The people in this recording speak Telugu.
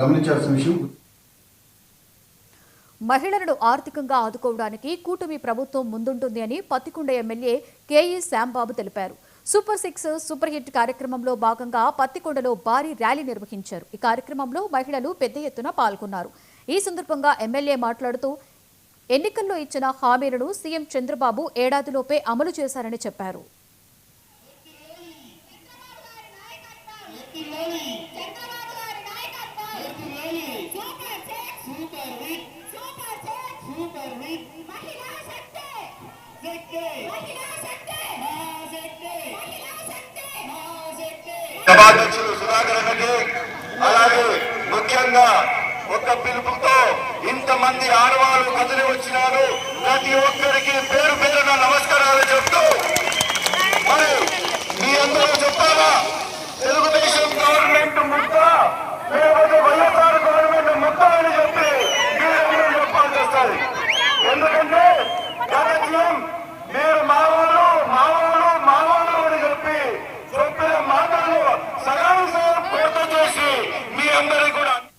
గమనించాల్సిన విషయం. మహిళలను ఆర్థికంగా ఆదుకోవడానికి కూటమి ప్రభుత్వం ముందుంటుంది అని పత్తికొండ ఎమ్మెల్యే కేఈ శ్యాంబాబు తెలిపారు. సూపర్ 6 సూపర్ హిట్ కార్యక్రమంలో భాగంగా పత్తికొండలో భారీ ర్యాలీ నిర్వహించారు. ఈ కార్యక్రమంలో మహిళలు పెద్ద ఎత్తున పాల్గొన్నారు. ఈ సందర్భంగా ఎమ్మెల్యే మాట్లాడుతూ ఎన్నికల్లో ఇచ్చిన హామీలను సీఎం చంద్రబాబు ఏడాదిలోపే అమలు చేశారని చెప్పారు. సభాధ్యక్షులు సుధాకర్ రెడ్డి అలాగే ముఖ్యంగా ఒక పిలుపుతో ఇంతమంది ఆడవాళ్ళు కదిలి వచ్చినారు. ప్రతి ఒక్కరికి పేరు పేరున నమస్కారాలు చెప్తూ మరి మీ అందరూ చెప్తారా తెలుగుదేశం గవర్నమెంట్ ముద్ద లేకపోతే వైఎస్ఆర్